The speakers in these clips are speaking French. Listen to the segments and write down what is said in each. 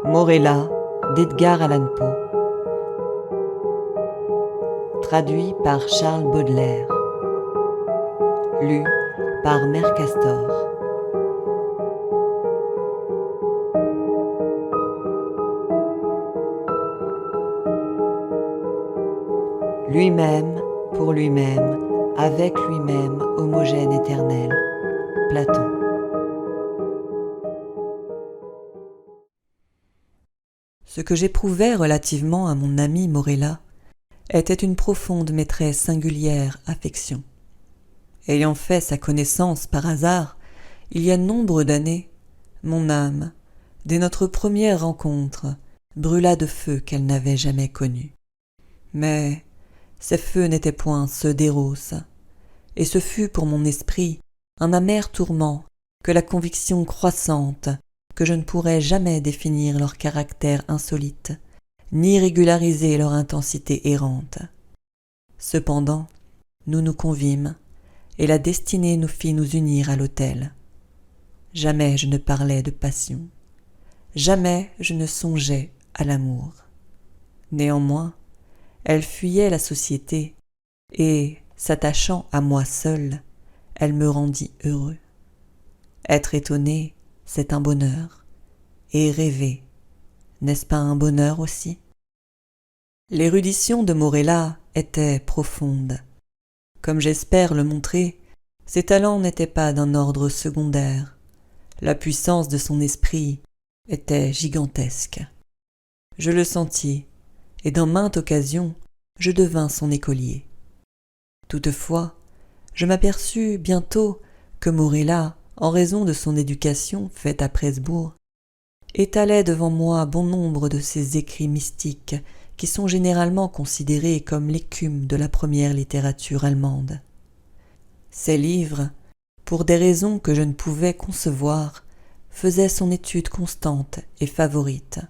Morella d'Edgar Allan Poe. Traduit par Charles Baudelaire. Lu par Mère Castor. Lui-même, pour lui-même, avec lui-même, homogène éternel. Platon. Ce que j'éprouvais relativement à mon ami Morella était une profonde mais très singulière affection. Ayant fait sa connaissance par hasard, il y a nombre d'années, mon âme, dès notre première rencontre, brûla de feux qu'elle n'avait jamais connus. Mais ces feux n'étaient point ceux d'Éros, et ce fut pour mon esprit un amer tourment que la conviction croissante que je ne pourrais jamais définir leur caractère insolite, ni régulariser leur intensité errante. Cependant, nous nous convîmes, et la destinée nous fit nous unir à l'autel. Jamais je ne parlais de passion, jamais je ne songeais à l'amour. Néanmoins, elle fuyait la société, et, s'attachant à moi seul, elle me rendit heureux. Être étonné, c'est un bonheur, et rêver, n'est-ce pas un bonheur aussi? L'érudition de Morella était profonde. Comme j'espère le montrer, ses talents n'étaient pas d'un ordre secondaire. La puissance de son esprit était gigantesque. Je le sentis, et dans maintes occasions, je devins son écolier. Toutefois, je m'aperçus bientôt que Morella, en raison de son éducation faite à Presbourg, étalait devant moi bon nombre de ces écrits mystiques qui sont généralement considérés comme l'écume de la première littérature allemande. Ces livres, pour des raisons que je ne pouvais concevoir, faisaient son étude constante et favorite.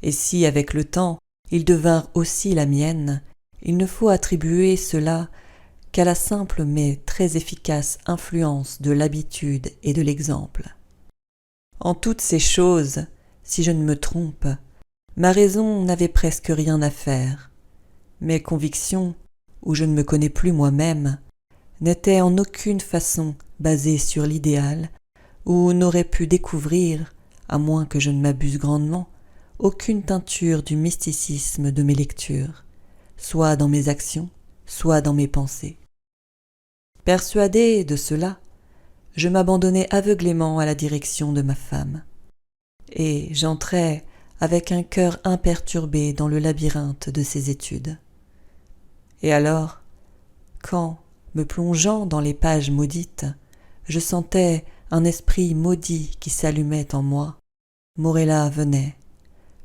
Et si, avec le temps, ils devinrent aussi la mienne, il ne faut attribuer cela qu'à la simple mais très efficace influence de l'habitude et de l'exemple. En toutes ces choses, si je ne me trompe, ma raison n'avait presque rien à faire. Mes convictions, où je ne me connais plus moi-même, n'étaient en aucune façon basées sur l'idéal, ou n'auraient pu découvrir, à moins que je ne m'abuse grandement, aucune teinture du mysticisme de mes lectures, soit dans mes actions, soit dans mes pensées. Persuadé de cela, je m'abandonnai aveuglément à la direction de ma femme, et j'entrai avec un cœur imperturbé dans le labyrinthe de ses études. Et alors, quand, me plongeant dans les pages maudites, je sentais un esprit maudit qui s'allumait en moi, Morella venait,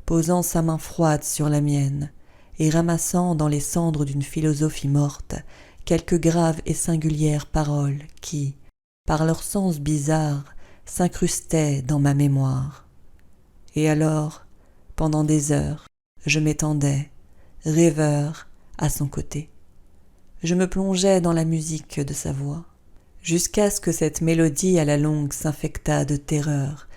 posant sa main froide sur la mienne et ramassant dans les cendres d'une philosophie morte quelques graves et singulières paroles qui, par leur sens bizarre, s'incrustaient dans ma mémoire. Et alors, pendant des heures, je m'étendais, rêveur, à son côté. Je me plongeais dans la musique de sa voix, jusqu'à ce que cette mélodie à la longue s'infectât de terreur,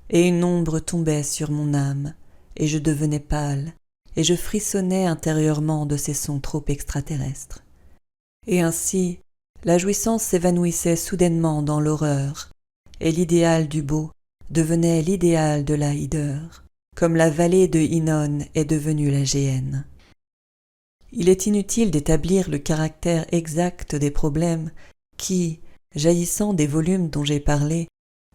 et une ombre tombait sur mon âme, et je devenais pâle, et je frissonnais intérieurement de ces sons trop extraterrestres. Et ainsi, la jouissance s'évanouissait soudainement dans l'horreur, et l'idéal du beau devenait l'idéal de la hideur, comme la vallée de Hinnon est devenue la Géhenne. Il est inutile d'établir le caractère exact des problèmes qui, jaillissant des volumes dont j'ai parlé,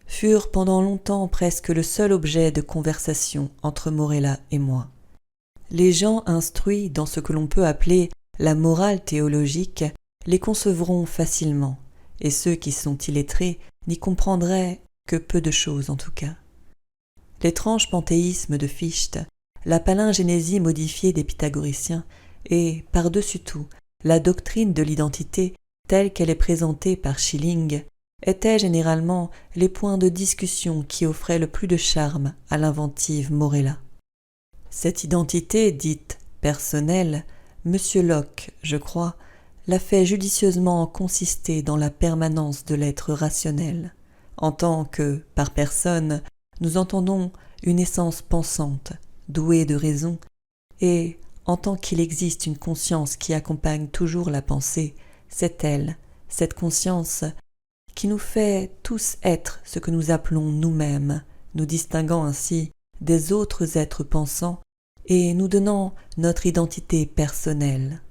furent pendant longtemps presque le seul objet de conversation entre Morella et moi. Les gens instruits dans ce que l'on peut appeler la morale théologique les concevront facilement, et ceux qui sont illettrés n'y comprendraient que peu de choses en tout cas. L'étrange panthéisme de Fichte, la palingénésie modifiée des pythagoriciens et, par-dessus tout, la doctrine de l'identité telle qu'elle est présentée par Schelling étaient généralement les points de discussion qui offraient le plus de charme à l'inventive Morella. Cette identité dite personnelle, M. Locke, je crois, l'a fait judicieusement consister dans la permanence de l'être rationnel, en tant que, par personne, nous entendons une essence pensante, douée de raison, et, en tant qu'il existe une conscience qui accompagne toujours la pensée, c'est elle, cette conscience, qui nous fait tous être ce que nous appelons nous-mêmes, nous distinguant ainsi des autres êtres pensants et nous donnant notre identité personnelle.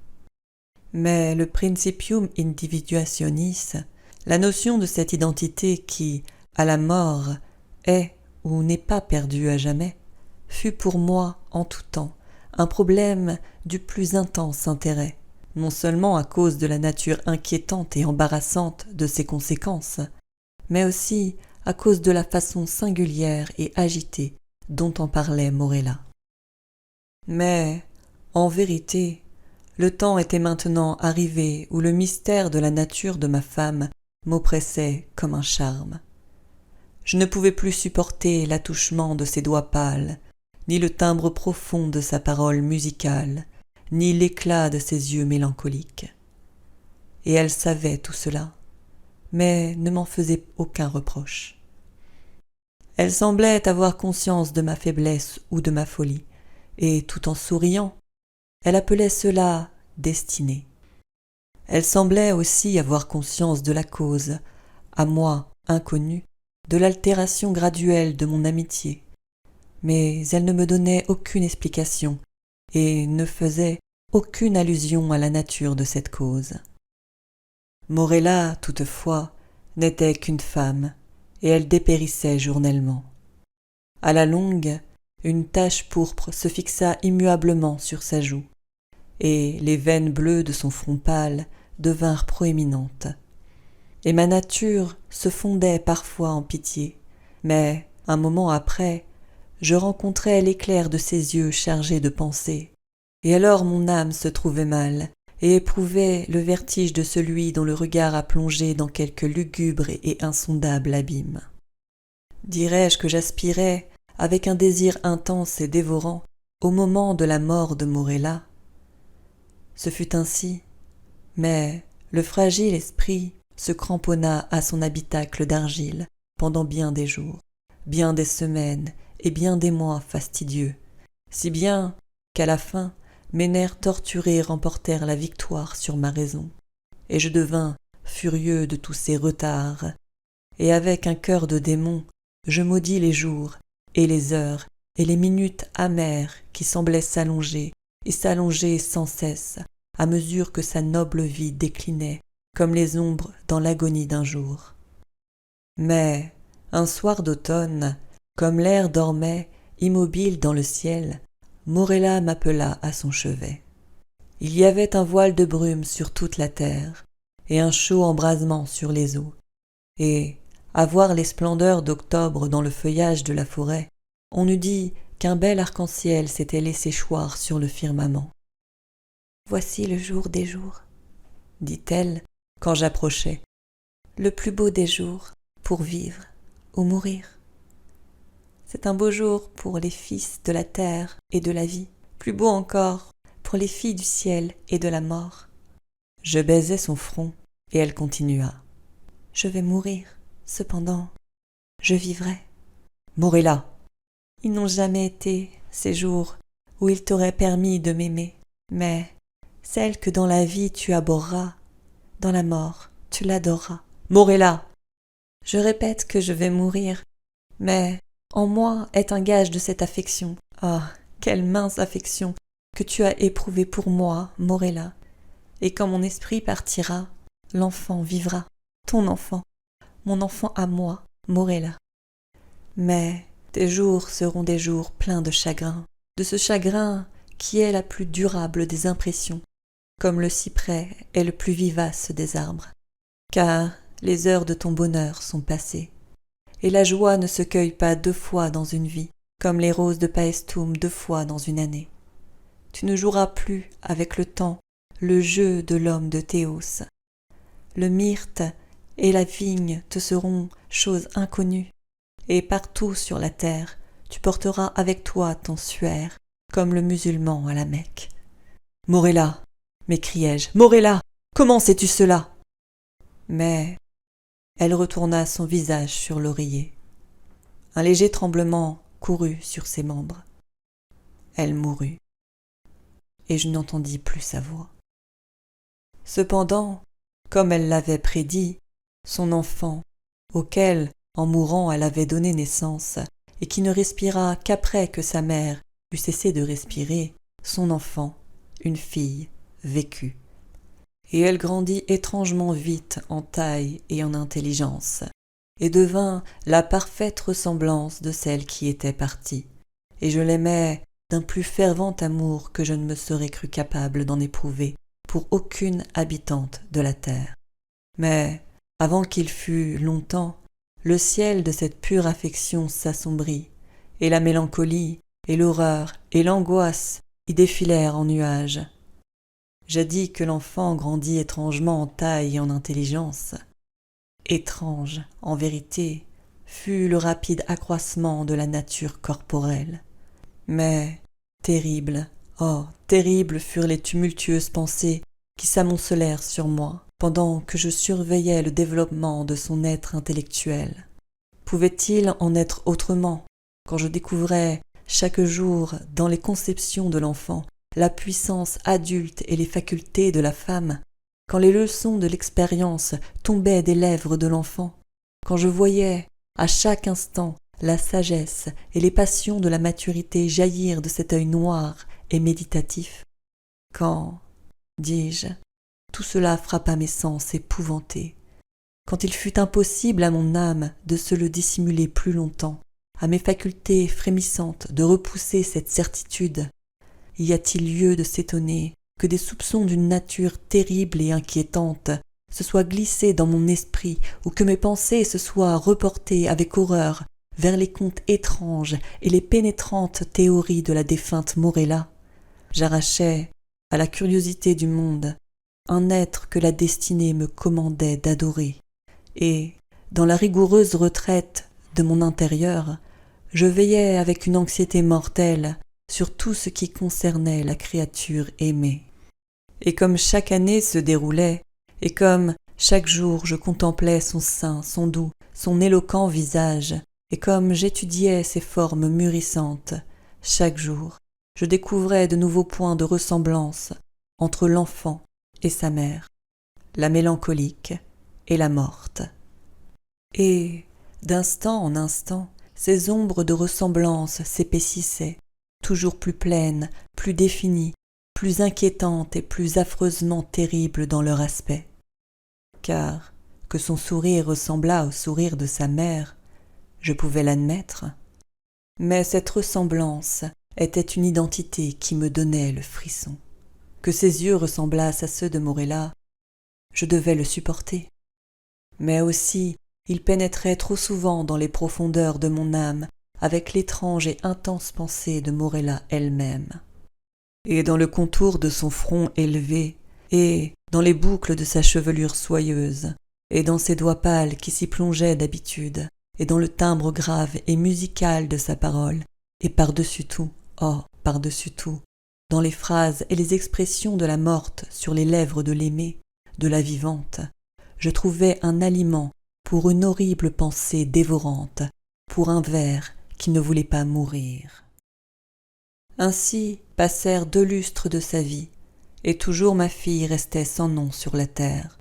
Mais le principium individuationis, la notion de cette identité qui, à la mort, est ou n'est pas perdue à jamais, fut pour moi, en tout temps, un problème du plus intense intérêt, non seulement à cause de la nature inquiétante et embarrassante de ses conséquences, mais aussi à cause de la façon singulière et agitée dont en parlait Morella. Mais, en vérité, le temps était maintenant arrivé où le mystère de la nature de ma femme m'oppressait comme un charme. Je ne pouvais plus supporter l'attouchement de ses doigts pâles, ni le timbre profond de sa parole musicale, ni l'éclat de ses yeux mélancoliques. Et elle savait tout cela, mais ne m'en faisait aucun reproche. Elle semblait avoir conscience de ma faiblesse ou de ma folie, et tout en souriant, elle appelait cela « destinée ». Elle semblait aussi avoir conscience de la cause, à moi inconnue, de l'altération graduelle de mon amitié, mais elle ne me donnait aucune explication et ne faisait aucune allusion à la nature de cette cause. Morella, toutefois, n'était qu'une femme, et elle dépérissait journellement. À la longue, une tache pourpre se fixa immuablement sur sa joue, et les veines bleues de son front pâle devinrent proéminentes. Et ma nature se fondait parfois en pitié, mais, un moment après, je rencontrais l'éclair de ses yeux chargés de pensées, et alors mon âme se trouvait mal, et éprouvait le vertige de celui dont le regard a plongé dans quelque lugubre et insondable abîme. Dirais-je que j'aspirais, avec un désir intense et dévorant, au moment de la mort de Morella? Ce fut ainsi, mais le fragile esprit se cramponna à son habitacle d'argile pendant bien des jours, bien des semaines et bien des mois fastidieux, si bien qu'à la fin, mes nerfs torturés remportèrent la victoire sur ma raison, et je devins furieux de tous ces retards, et avec un cœur de démon, je maudis les jours et les heures et les minutes amères qui semblaient s'allonger et s'allonger sans cesse à mesure que sa noble vie déclinait comme les ombres dans l'agonie d'un jour. Mais, un soir d'automne, comme l'air dormait immobile dans le ciel, Morella m'appela à son chevet. Il y avait un voile de brume sur toute la terre, et un chaud embrasement sur les eaux, et, à voir les splendeurs d'octobre dans le feuillage de la forêt, on eût dit qu'un bel arc-en-ciel s'était laissé choir sur le firmament. « Voici le jour des jours, » dit-elle quand j'approchai, « le plus beau des jours pour vivre ou mourir. C'est un beau jour pour les fils de la terre et de la vie, plus beau encore pour les filles du ciel et de la mort. » Je baisai son front et elle continua. « Je vais mourir, cependant, je vivrai. » « Morella !» « Ils n'ont jamais été ces jours où il t'aurait permis de m'aimer, mais celle que dans la vie tu abhorras, dans la mort tu l'adoreras. »« Morella !» « Je répète que je vais mourir, mais en moi est un gage de cette affection. Ah, quelle mince affection que tu as éprouvée pour moi, Morella. Et quand mon esprit partira, l'enfant vivra, ton enfant, mon enfant à moi, Morella. Mais tes jours seront des jours pleins de chagrin, de ce chagrin qui est la plus durable des impressions, comme le cyprès est le plus vivace des arbres. Car les heures de ton bonheur sont passées, et la joie ne se cueille pas 2 fois dans une vie, comme les roses de Paestum 2 fois dans une année. Tu ne joueras plus avec le temps le jeu de l'homme de Théos. Le myrte et la vigne te seront choses inconnues, et partout sur la terre tu porteras avec toi ton suaire, comme le musulman à la Mecque. « Morella !» m'écriai-je. « Morella ! Comment sais-tu cela ?» Mais elle retourna son visage sur l'oreiller. Un léger tremblement courut sur ses membres. Elle mourut, et je n'entendis plus sa voix. Cependant, comme elle l'avait prédit, son enfant, auquel, en mourant, elle avait donné naissance, et qui ne respira qu'après que sa mère eut cessé de respirer, son enfant, une fille, vécut. Et elle grandit étrangement vite en taille et en intelligence, et devint la parfaite ressemblance de celle qui était partie, et je l'aimais d'un plus fervent amour que je ne me serais cru capable d'en éprouver pour aucune habitante de la terre. Mais, avant qu'il fût longtemps, le ciel de cette pure affection s'assombrit, et la mélancolie, et l'horreur, et l'angoisse y défilèrent en nuages. J'ai dit que l'enfant grandit étrangement en taille et en intelligence. Étrange, en vérité, fut le rapide accroissement de la nature corporelle. Mais terribles, oh, terribles furent les tumultueuses pensées qui s'amoncelèrent sur moi pendant que je surveillais le développement de son être intellectuel. Pouvait-il en être autrement quand je découvrais chaque jour dans les conceptions de l'enfant la puissance adulte et les facultés de la femme, quand les leçons de l'expérience tombaient des lèvres de l'enfant, quand je voyais à chaque instant la sagesse et les passions de la maturité jaillir de cet œil noir et méditatif, quand, dis-je, tout cela frappa mes sens épouvantés, quand il fut impossible à mon âme de se le dissimuler plus longtemps, à mes facultés frémissantes de repousser cette certitude, y a-t-il lieu de s'étonner que des soupçons d'une nature terrible et inquiétante se soient glissés dans mon esprit ou que mes pensées se soient reportées avec horreur vers les contes étranges et les pénétrantes théories de la défunte Morella? J'arrachais à la curiosité du monde un être que la destinée me commandait d'adorer, et, dans la rigoureuse retraite de mon intérieur, je veillais avec une anxiété mortelle sur tout ce qui concernait la créature aimée. Et comme chaque année se déroulait, et comme chaque jour je contemplais son sein, son doux, son éloquent visage, et comme j'étudiais ses formes mûrissantes, chaque jour je découvrais de nouveaux points de ressemblance entre l'enfant et sa mère, la mélancolique et la morte. Et, d'instant en instant, ces ombres de ressemblance s'épaississaient, toujours plus pleines, plus définies, plus inquiétantes et plus affreusement terribles dans leur aspect. Car, que son sourire ressemblât au sourire de sa mère, je pouvais l'admettre. Mais cette ressemblance était une identité qui me donnait le frisson. Que ses yeux ressemblassent à ceux de Morella, je devais le supporter. Mais aussi, il pénétrait trop souvent dans les profondeurs de mon âme avec l'étrange et intense pensée de Morella elle-même. Et dans le contour de son front élevé, et dans les boucles de sa chevelure soyeuse, et dans ses doigts pâles qui s'y plongeaient d'habitude, et dans le timbre grave et musical de sa parole, et par-dessus tout, oh, par-dessus tout, dans les phrases et les expressions de la morte sur les lèvres de l'aimée, de la vivante, je trouvais un aliment pour une horrible pensée dévorante, pour un ver qui ne voulait pas mourir. Ainsi passèrent 2 lustres de sa vie, et toujours ma fille restait sans nom sur la terre.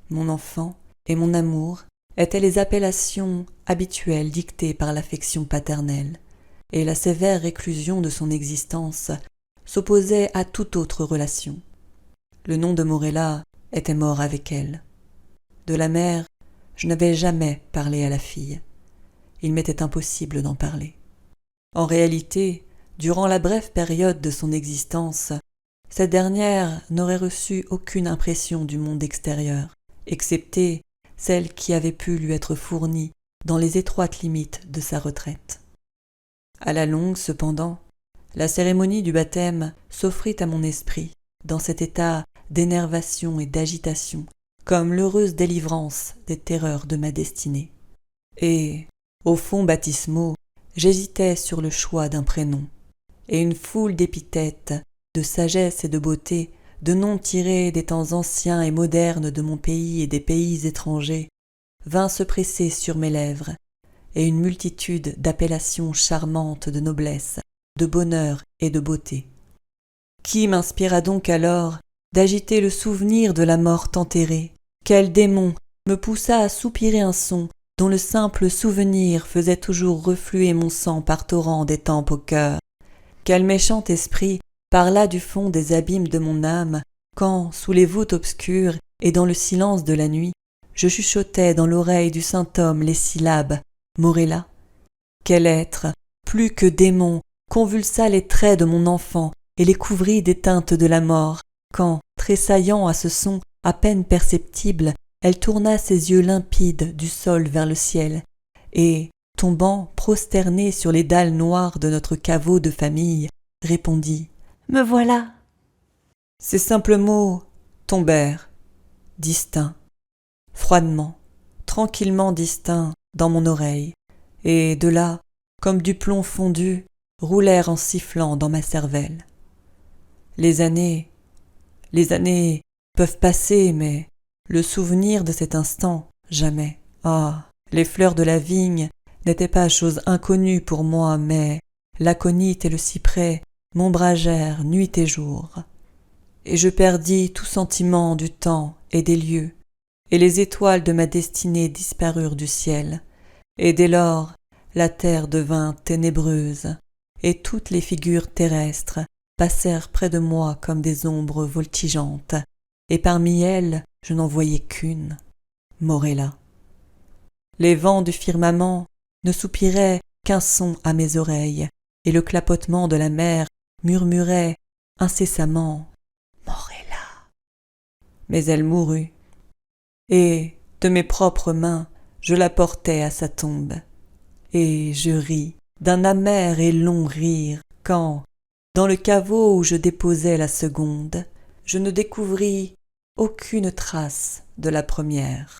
Mon enfant et mon amour étaient les appellations habituelles dictées par l'affection paternelle, et la sévère réclusion de son existence s'opposait à toute autre relation. Le nom de Morella était mort avec elle. De la mère, je n'avais jamais parlé à la fille. Il m'était impossible d'en parler. En réalité, durant la brève période de son existence, cette dernière n'aurait reçu aucune impression du monde extérieur, excepté celle qui avait pu lui être fournie dans les étroites limites de sa retraite. À la longue, cependant, la cérémonie du baptême s'offrit à mon esprit, dans cet état d'énervation et d'agitation, comme l'heureuse délivrance des terreurs de ma destinée. Et, au fond baptismaux, j'hésitais sur le choix d'un prénom, et une foule d'épithètes, de sagesse et de beauté, de noms tirés des temps anciens et modernes de mon pays et des pays étrangers, vint se presser sur mes lèvres, et une multitude d'appellations charmantes de noblesse, de bonheur et de beauté. Qui m'inspira donc alors d'agiter le souvenir de la morte enterrée? Quel démon me poussa à soupirer un son dont le simple souvenir faisait toujours refluer mon sang par torrents des tempes au cœur? Quel méchant esprit parla du fond des abîmes de mon âme quand, sous les voûtes obscures et dans le silence de la nuit, je chuchotais dans l'oreille du saint homme les syllabes « Morella ». Quel être, plus que démon, convulsa les traits de mon enfant et les couvrit des teintes de la mort, quand, tressaillant à ce son à peine perceptible, elle tourna ses yeux limpides du sol vers le ciel, et, tombant prosternée sur les dalles noires de notre caveau de famille, répondit « Me voilà ». Ces simples mots tombèrent, distincts, froidement, tranquillement distincts dans mon oreille, et de là, comme du plomb fondu, roulèrent en sifflant dans ma cervelle. Les années peuvent passer, mais le souvenir de cet instant, jamais. Ah, les fleurs de la vigne n'étaient pas chose inconnue pour moi, mais l'aconite et le cyprès m'ombragèrent nuit et jour. Et je perdis tout sentiment du temps et des lieux, et les étoiles de ma destinée disparurent du ciel, et dès lors la terre devint ténébreuse, et toutes les figures terrestres passèrent près de moi comme des ombres voltigeantes, et parmi elles je n'en voyais qu'une, Morella. Les vents du firmament ne soupiraient qu'un son à mes oreilles, et le clapotement de la mer murmurait incessamment Morella. Mais elle mourut, et de mes propres mains je la portai à sa tombe, et je ris d'un amer et long rire quand, dans le caveau où je déposai la seconde, je ne découvris aucune trace de la première.